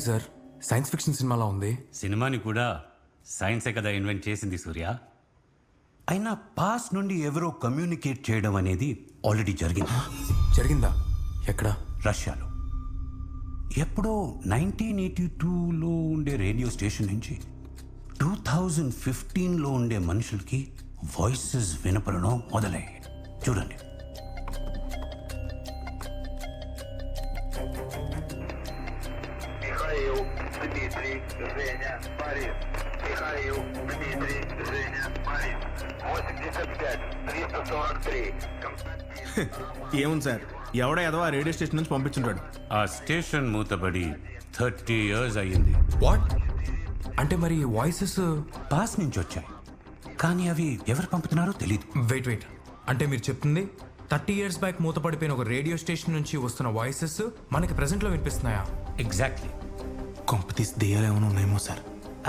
Sir science fiction సినిమాలా ఉంది. సినిమాని కూడా సైన్సే కదా ఇన్వెంట్ చేసింది సూర్య. అయినా పాస్ నుండి ఎవరో కమ్యూనికేట్ చేయడం అనేది ఆల్రెడీ జరిగింది. జరిగిందా? ఎక్కడ? రష్యాలో. ఎప్పుడో 1982లో ఉండే రేడియో స్టేషన్ నుంచి 2015లో ఉండే మనుషులకి వాయిసెస్ వినపడడం మొదలయ్యాయి. చూడండి. Михаил, Дмитрий, Женя, Борис. Михаил, Дмитрий, Женя, Борис. 85, 343. Константин. ఏముంది సార్, ఎవడో ఏదో ఆ రేడియో స్టేషన్ నుంచి పంపించుంటాడు. ఆ స్టేషన్ మూతబడి 30 years అయ్యింది. వాట్? అంటే మరి వాయిసెస్ పాస్ నుంచి వచ్చాయి, కానీ అవి ఎవరు పంపుతున్నారో తెలియదు. వెయిట్ అంటే మీరు చెప్తుంది 30 years బ్యాక్ మూతపడిపోయిన ఒక రేడియో స్టేషన్ నుంచి వస్తున్న వాయిసెస్ మనకి ప్రెసెంట్లో వినిపిస్తున్నాయా? ఎగ్జాక్ట్లీ. కొంపతీసి దెయ్యాలు ఏమైనా ఉన్నాయేమో sir.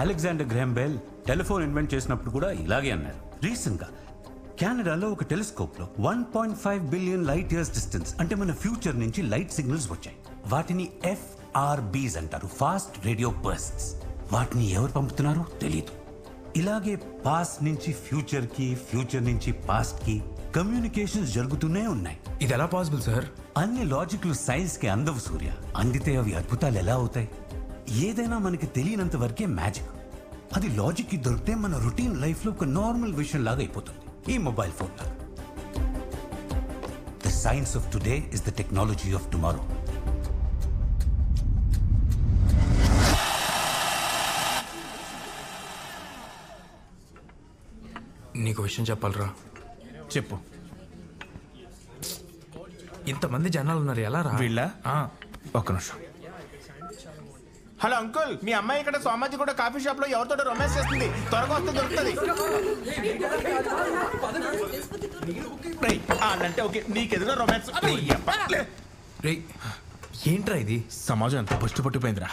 Alexander Graham bell telephone invent చేసినప్పుడు కూడా ఇలాగే అన్నారు. రీసెంట్గా కెనడాలో ఒక టెలిస్కోప్లో 1.5 billion light years డిస్టెన్స్, అంటే మన ఫ్యూచర్ నుంచి లైట్ సిగ్నల్స్ వచ్చాయి. వాటిని FRBs అంటారు, ఫాస్ట్ రేడియో బర్స్ట్స్. వాటిని ఎవరు పంపుతున్నారో తెలీదు. ఇలాగే పాస్ట్ నుంచి ఫ్యూచర్కి, ఫ్యూచర్ నుంచి పాస్ట్కి కమ్యూనికేషన్స్ జరుగుతూనే ఉన్నాయి. ఇది ఎలా పాసిబుల్ సార్? అన్ని లాజిక్లు సైన్స్కి అందవు సూర్య. అందితే అవి అద్భుతాలు ఎలా అవుతాయి? ఏదైనా మనకి తెలియనంత వరకే మ్యాజిక్. అది లాజిక్కి దొరికితే మన రొటీన్ లైఫ్లో ఒక నార్మల్ విషయం లాగా అయిపోతుంది. ఈ మొబైల్ ఫోన్ లాగా. The science of today is the technology of tomorrow. నీకు విషయం చెప్పాలరా. చెప్పు. ఇంతమంది జనాలు ఉన్నారు, ఎలా రా? వీళ్ళ ఒక్క నిమిషం. హలో అంకుల్, మీ అమ్మాయి ఇక్కడ సోమాజి కూడా కాఫీ షాప్ లో ఎవరితో రొమాన్స్ చేస్తుంది, త్వరగా వస్తే దొరుకుతుంది. అంటే ఓకే, నీకెదురుగా రొమాన్స్. రే ఏంట్రా ఇది? సమాజం ఎంత పట్టు పట్టిపోయిందిరా.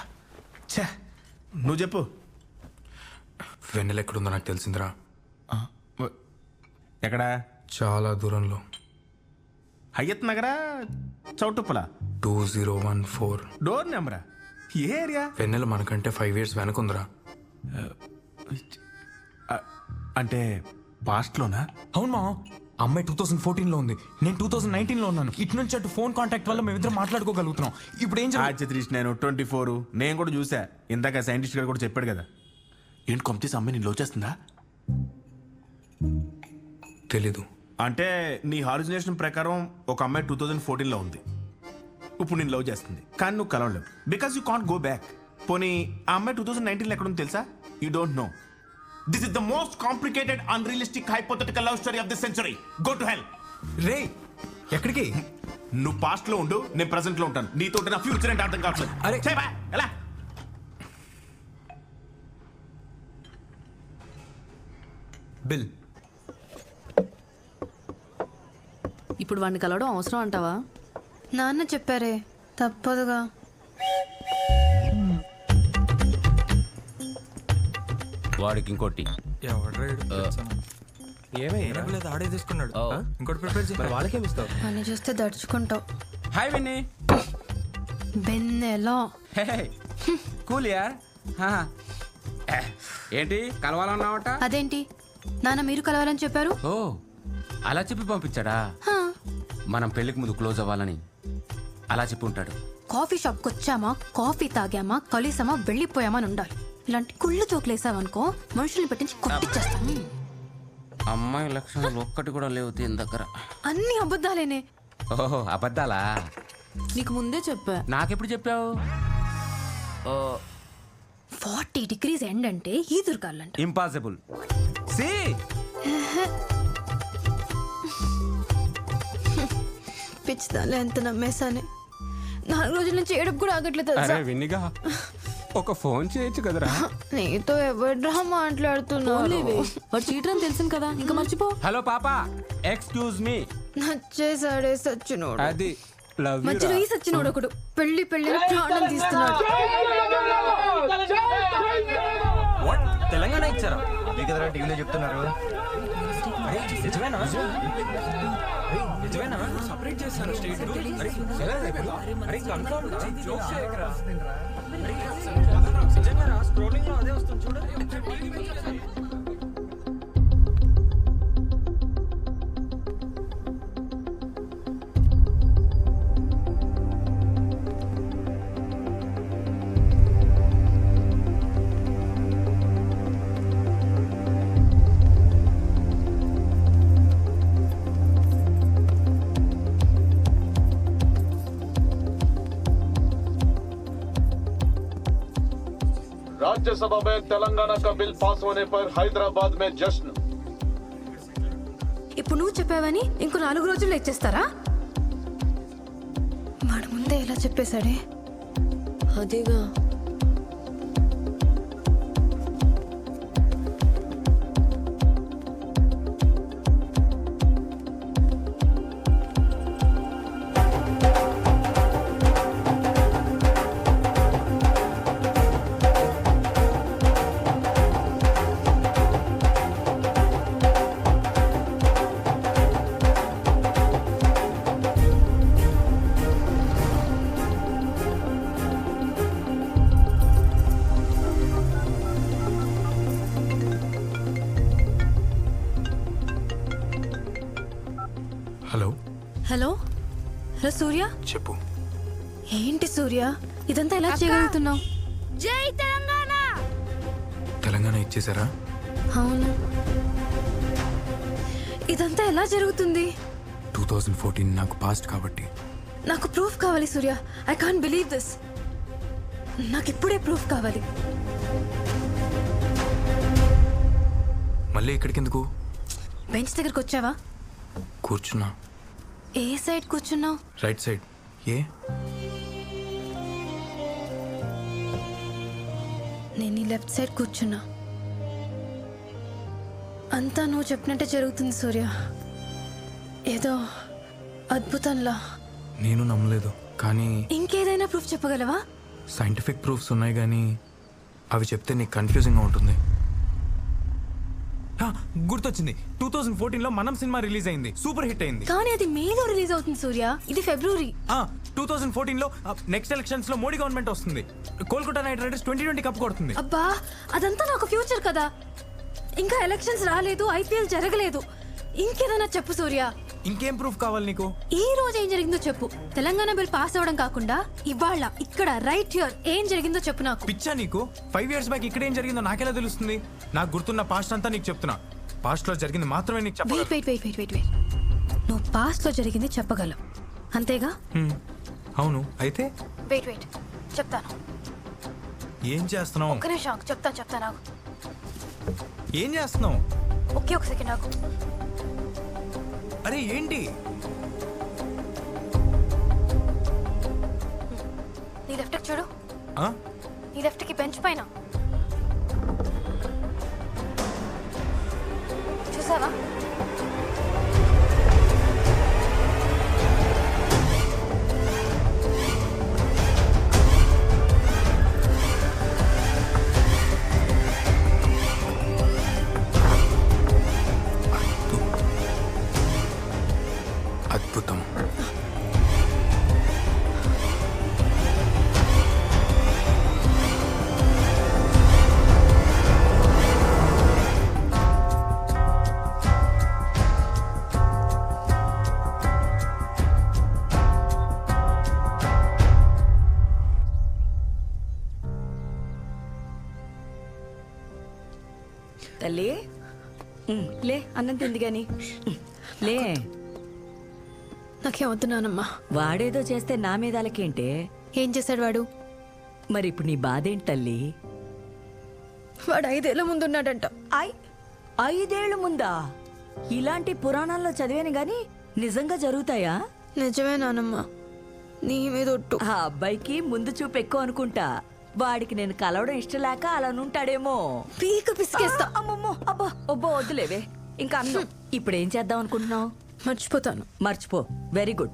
ఛే, నువ్వు చెప్పు. వెన్నెల ఎక్కడుందో నాకు తెలిసిందిరా. ఎక్కడా? చాలా దూరంలో. హయ్యత్ నగరా, చౌటుప్పల? 2014. డోర్ నెంబరా? ఏ ఏరియా? వెన్నెల మనకంటే 5 years వెనకుందిరా. అంటే పాస్ట్లోనా? అవును మా అమ్మాయి 2014లో ఉంది, నేను 2019లో ఉన్నాను. ఇటు నుంచి అటు ఫోన్ కాంటాక్ట్ వల్ల మేమిద్దరం మాట్లాడుకోగలుగుతున్నాం. ఇప్పుడు ఏం సతీష్, నేను 24, నేను కూడా చూసా. ఇందాక సైంటిస్ట్ గారు కూడా చెప్పాడు కదా. ఏంటి కొంపతీసి అమ్మాయి నేను లవ్ చేస్తుందా? తెలీదు. అంటే నీ హారిజినేషన్ ప్రకారం ఒక అమ్మాయి 2014లో ఉంది, ఇప్పుడు నేను లవ్ చేస్తుంది, కానీ నువ్వు కలవలేవు because you can't go back. పోనీ ఆ అమ్మాయి 2019లో ఎక్కడ ఉంది తెలుసా? You don't know. This is the most complicated unrealistic hypothetical love story of the century. Go to hell. రే ఎక్కడికి? నువ్వు పాస్ట్ లో ఉండు, నేను ప్రెసెంట్ లో ఉంటాను. నీతో నా ఫ్యూచర్ ఏంటి అర్థం కావట్లేదు. అరే ఎలా? బిల్. ఇప్పుడు వాడిని కలవడం అవసరం అంటావా? నాన్న చెప్పారే, తప్పదుగా. వాడికి ఇంకోటి ఆడే తీసుకున్నాడు. ఇంకోటి ప్రిపేర్ చేసి వాళ్ళకేమి ఇస్తావు? అని చూస్తే దడుచుకుంటావు. Hi Winnie. బెన్నెలా కూల్ యార్. ఏంటి కలవాలన్నావట? అదేంటి నాన్న మీరు కలవాలని చెప్పారు? ఓ అలా చెప్పి పంపించాడా? మనం పెళ్లికి ముందు క్లోజ్ అవ్వాలని అలా చెప్పి ఉంటాడు. కాఫీ షాప్కి వచ్చామా, కాఫీ తాగామా, కలిసామా, వెళ్ళిపోయామా అని ఉండాలి. ఇలాంటి కుళ్ళు చోట్లేసావనుకో మనుషుల్ని పెట్టించి కొట్టిచ్చేస్తాను. అమ్మాయి లక్షణాలు ఒక్కటి కూడా లేవు దీని దగ్గర. అన్ని అబద్ధాలేనే. ఓహో అబద్ధాలా? నీకు ముందే చెప్పా. నాకెప్పుడు చెప్పావు? 40 degrees ఎండ్ అంటే ఈదురుగాలంట. ఇంపాసిబుల్. సి పిచ్చిదాలే ఎంత నమ్మేశానే. 4 రోజుల నుంచి ఏడుపు కూడా ఆగట్లేదు తెలుసా? విన్నిగా ఒక ఫోన్ చేయొచ్చు కదరా. నీతో ఎవడ్రా మాట్లాడుతున్నావు? వాడు చీటర్ అని తెలిసింది కదా, ఇంకా మర్చిపో. హలో పాప, ఎక్స్క్యూజ్ మీ. నచ్చేసాడే సచ్చినోడు. అది లవ్ యు. మధ్యలో ఈ సచ్చినోడు ఒకడు పెళ్లి ప్రాణం తీస్తున్నాడు. తెలంగాణ ఇచ్చారా? మీకెదరా టీవీలో చెప్తున్నారు. राज्यसभा में तेलंगाना का बिल पास होने पर हैदराबाद में जश्न। ఇప్పుడు నువ్వు చెప్పావని ఇంకో 4 రోజుల్లో ఇచ్చేస్తారా? వాడు ముందే ఇలా చెప్పేశాడే. అదేగా హలో హలో హలో సూర్య. చెప్పు. ఏంటి సూర్య ఇదంతా ఎలా చేయగలుగుతున్నావు? తెలంగాణ ఇచ్చేసారా? అవును. ఇదంతా ఎలా జరుగుతుంది? 2014 నాకు పాస్ట్ కాబట్టి. నాకు ప్రూఫ్ కావాలి Surya. I can't believe this. నాకు ఇప్పుడే ప్రూఫ్ కావాలి. మళ్ళీ ఇక్కడికి ఎందుకు? బెంచ్ దగ్గరకు వచ్చావా? కూర్చున్నా. ఏ సైడ్ కూర్చున్నావు? Right side. ఏ? నేను ఈ లెఫ్ట్ సైడ్ కూర్చున్నా. అంతా నువ్వు చెప్పినట్టే జరుగుతుంది సూర్య. ఏదో అద్భుతంలా. నేను నమ్మలేదు, కానీ ఇంకేదైనా ప్రూఫ్ చెప్పగలవా? సైంటిఫిక్ ప్రూఫ్స్ ఉన్నాయి, కానీ అవి చెప్తే నీకు కన్ఫ్యూజింగ్గా ఉంటుంది. గుర్తొచ్చింది, 2014లో మనం సినిమా రిలీజ్ అయింది, సూపర్ హిట్ అయింది. కానీ అది మేలో రిలీజ్ అవుతుంది సూర్య. ఇది ఫిబ్రవరి. 2014లో నెక్స్ట్ ఎలక్షన్స్ లో మోడీ గవర్నమెంట్ వస్తుంది. కోల్కతా నైట్ రైడర్స్ 2020 కప్ కొడుతుంది. అబ్బా అదంతా నాకు ఫ్యూచర్ కదా. ఇంకా ఎలక్షన్స్ రాలేదు, ఐపీఎల్ జరగలేదు. ఇంకేదైనా చెప్పు సూర్య. ఇంకేం ప్రూఫ్ కావాలి నీకు? ఈ రోజు ఏం జరిగిందో చెప్పు. తెలంగాణ బిల్ పాస్ అవడం కాకుండా ఇవాళ ఇక్కడ రైట్ హియర్ ఏం జరిగిందో చెప్పు నాకు. పిచ్చా నీకు? 5 years బ్యాక్ ఇక్కడ ఏం జరిగిందో నాకెలా తెలుస్తుంది? నాకు గుర్తున్న పాస్ట్ అంతా నీకు చెప్తున్నా. పాస్ట్ లో జరిగింది మాత్రమే నీకు చెప్పగలను. వెయిట్. నువ్వు పాస్ట్ లో జరిగింది చెప్పగలవు అంతేగా? అవును. అయితే వెయిట్ చెప్తాను. ఏం చేస్తున్నావు? ఒక్క నిమిషం చెప్తాను. ఏం చేస్తున్నావు? ఒకే ఒక సెకండ్ నాకు. అరే ఏంటి? నీ లెఫ్ట్ చూడు. ఆ? నీ లెఫ్ట్ కి బెంచ్ పైన చూసావా? అద్భుతం. తల్లి లే, అన్నం తింది గాని లే. నాకేం వద్దున్నానమ్మా. వాడేదో చేస్తే నా మీద అలకేంటే? ఏం చేశాడు వాడు? మరి ఇప్పుడు నీ బాధేంటి తల్లి? వాడు 5 ఏళ్ల ముందున్నాడంట. 5 ఏళ్ల ముందా? ఇలాంటి పురాణాల్లో చదివాను గాని నిజంగా జరుగుతాయా? నిజమే నానమ్మా, నీ మీద ఒట్టు. ఆ అబ్బాయికి ముందు చూపు ఎక్కువ అనుకుంటా. వాడికి నేను కలవడం ఇష్టం లేక అలా నుంటాడేమో. పీక పిసికేస్తా. అమ్మమ్మో, అబ్బా ఒబ్బో వద్దులేవే. ఇంకా అన్నం ఇప్పుడు ఏం చేద్దాం అనుకుంటున్నావు? మర్చిపోతాను. మర్చిపో. Very good.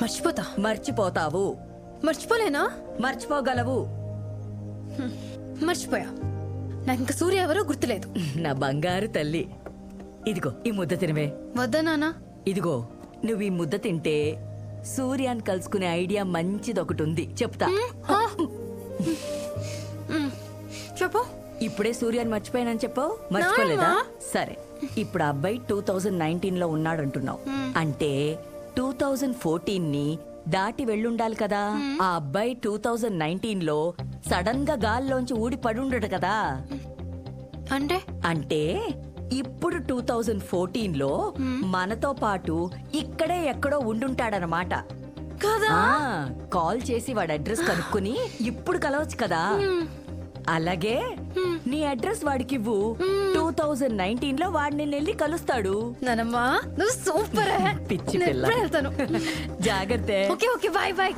మర్చిపోతా. మర్చిపోతావు. మర్చిపోలేనా? మర్చిపోగలవు. మర్చిపోయా. నాకు ఇంకా సూర్య ఎవరో గుర్తులేదు. నా బంగారు తల్లి, ఇదిగో ఈ ముద్ద తినవే. వద్దా నాన్న? ఇదిగో నువ్వు ఈ ముద్ద తింటే సూర్యాన్ని కలుసుకునే ఐడియా మంచిదొకటి ఉంది, చెప్తా. చెప్పు. ఇప్పుడే సూర్యాన్ని మర్చిపోయానని చెప్పావు, మర్చిపోలేదా? సరే, ఇప్పుడు ఆ అబ్బాయి 2019 లో ఉన్నాడంటున్నావు, అంటే 2014 ని దాటి వెళ్ళుండాలి కదా. ఆ అబ్బాయి 2019 లో సడన్ గా గాల్లోంచి ఊడి పడుండడు కదా. అంటే ఇప్పుడు 2014 లో మనతో పాటు ఇక్కడే ఎక్కడో ఉండుంటాడనమాట కదా. కాల్ చేసి వాడి అడ్రస్ కనుక్కుని ఇప్పుడు కలవచ్చు కదా. అలాగే నీ అడ్రస్ వాడికి ఇవ్వు, 2019 లో వాడిని వెళ్ళి కలుస్తాడు. నానమ్మా నువ్వు సూపర్. పిచ్చి పిల్ల. వెళ్తాను. జాగ్రత్త. Okay okay, bye bye.